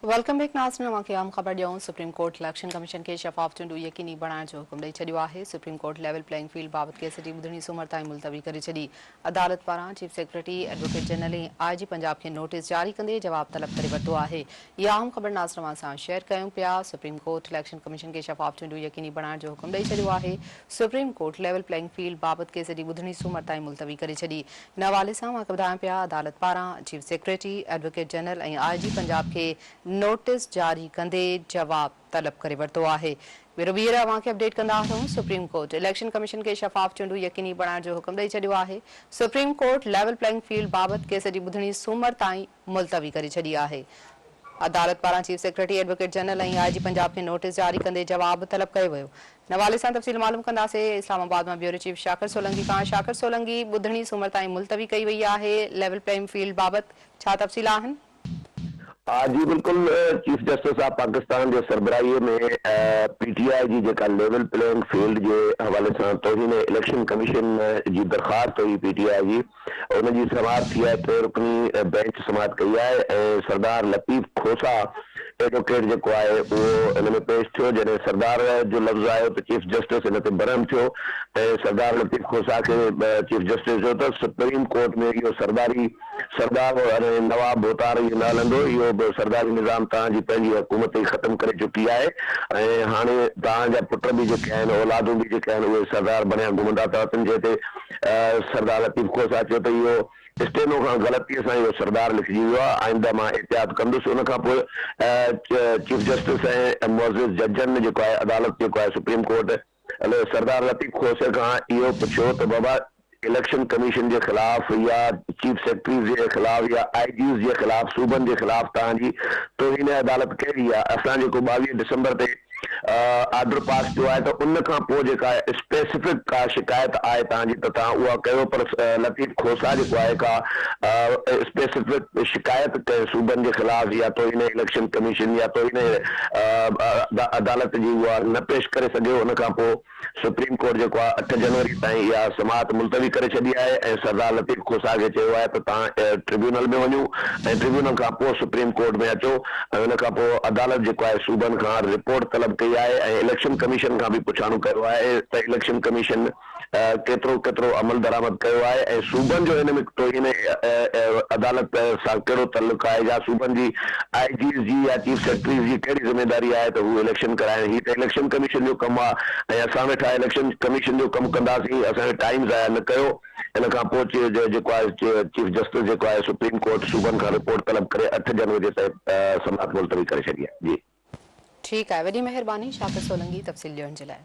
Welcome back नाज़रीन। अवां खे आम ख़बर ॾियूं। सुप्रीम कोर्ट इलेक्शन कमीशन खे शफ़ाफ़ चूंडूं यकीनी बणाइण जो हुकुम ॾेई छॾियो आहे। Supreme court level playing field बाबति केस जी ॿुधणी सूमर ताईं मुलतवी करे छॾी। अदालत पारां चीफ सेक्रेटरी एडवोकेट जनरल ऐं आईजी पंजाब खे नोटिस जारी कंदे जवाब तलब करे वरितो आहे। इहा आम ख़बर नाज़रीन अवां सां शेयर कयूं पिया। सुप्रीम कोर्ट इलेक्शन कमीशन खे शफ़ाफ़ चूंडूं यकीनी बणाइण जो हुकुम ॾेई छॾियो आहे। Supreme court level playing field बाबति केस जी ॿुधणी सूमर ताईं मुलतवी करे छॾी। इन हवाले सां मां ॿुधायां पिया अदालत पारां चीफ सेक्रेटरी एडवोकेट जनरल ऐं आईजी पंजाब खे नोटिस जारी कंदे जवाब तलब करे वरितो आहे। ॿीहर अवां खे अपडेट कंदा रहूं। सुप्रीम कोर्ट इलेक्शन कमीशन खे शफ़ाफ़ चूंडूं यकीनी बणाइण जो हुकुम ॾेई छॾियो आहे। Supreme court level playing field बाबति केस जी ॿुधणी सूमर ताईं मुलतवी करे छॾी आहे। अदालत पारां चीफ सेक्रेटरी एडवोकेट जनरल ऐं आईजी पंजाब खे नोटिस जारी कंदे जवाब तलब कयो वियो। इन हवाले सां तफ़सील मालूम कंदासीं इस्लामाबाद मां ब्यूरो चीफ शाकिर सोलंकी खां। शाकिर सोलंकी, ॿुधणी सूमर ताईं मुलतवी कई वई आहे लेवल प्लेइंग फील्ड बाबति, छा तफ़सील आहिनि? जी बिल्कुल। चीफ जस्टिस साहब पाकिस्तान के सरबराही में पीटीआई जी जेका लेवल प्लेइंग फील्ड के हवाले से तौहीन इलेक्शन कमीशन की दरखास्त हुई पीटीआई जी, उनकी समाअत थी है। 3 रुकनी बेंच समाअत कई है। सरदार लतीफ़ खोसा एडवोकेट जो है वो इन में पेश थो। जैसे सरदार जो लफ्ज़ आयो तो चीफ जस्टिस इन ते बरहम थो। सरदार लतीफ़ खोसा के चीफ जस्टिस जो तो सुप्रीम कोर्ट में यो सरदार नवाब भोतार न हलंदो। इहो सरदारी निज़ाम तव्हांजी पंहिंजी हुकूमत ही ख़त्म करे चुकी है। हाणे तव्हांजा पुट भी जेके आहिनि, औलादूं भी जेके आहिनि, उहे सरदार बणिया घुमंदा था अचनि। जंहिं ते सरदार लतीफ़ खोसा चयो त इहो स्टेनो खां ग़लतीअ सां इहो सरदार लिखिजी वियो आहे। आइंदा मां एहतियात कंदुसि। उन खां पोइ चीफ जस्टिस ऐं मुअज़्ज़िज़ जजनि जेको आहे अदालत जेको आहे सुप्रीम कोर्ट सरदार लतीफ़ खोसे खां इहो पुछियो त बाबा इलेक्शन कमीशन के खिलाफ या चीफ सेक्रेटरी के खिलाफ या आईजीज़ के खिलाफ सूबन के खिलाफ तव्हांजी तौहीन अदालत कहिड़ी आहे? असां जेको 22 दिसंबर ते ऑर्डर पास किया है तो उन खां पोइ जेका स्पेसिफिक का शिकायत आहे तव्हांजी त तव्हां उहा कयो। पर लतीफ़ खोसा जेको आहे का स्पेसिफिक शिकायत कयो सूबन के खिलाफ या तौहीन इलेक्शन कमीशन या तौहीन अदालत जी उहा न पेश करे सघियो। उन खां पोइ सुप्रीम कोर्ट जेको आहे 8 जनवरी ताईं इहा समाअत मुलतवी करे छॾी आहे ऐं सरदार लतीफ़ खोसा खे चयो आहे त तव्हां ट्रिब्यूनल में वञो ऐं ट्रिब्यूनल खां पोइ सुप्रीम कोर्ट में अचो। ऐं उन खां पोइ अदालत जेको आहे सूबनि खां रिपोर्ट तलब कई आहे ऐं इलेक्शन कमीशन खां बि पुछाणो कयो आहे त इलेक्शन कमीशन केतिरो अमल दरामद कयो आहे ऐं सूबनि जो हिन में तौहीन अदालत सां कहिड़ो तल्लुक आहे या सूबनि जी आईजीज़ जी या चीफ सेक्रेटरी जी कहिड़ी ज़िम्मेदारी आहे त हू इलेक्शन कराइनि। हीअ त इलेक्शन कमीशन जो कमु आहे ऐं असां वेठा इलेक्शन कमीशन जो कमु कंदासीं। असांजो टाइम ज़ाया न कयो। इन खां पोइ जेको आहे चीफ जस्टिस जेको आहे सुप्रीम कोर्ट सूबनि खां रिपोर्ट तलब करे 8 जनवरी ते समाअत मुलतवी करे छॾी आहे। जी ठीकु आहे, वॾी महिरबानी शाकिर सोलंकी तफ़सील ॾियण जे लाइ।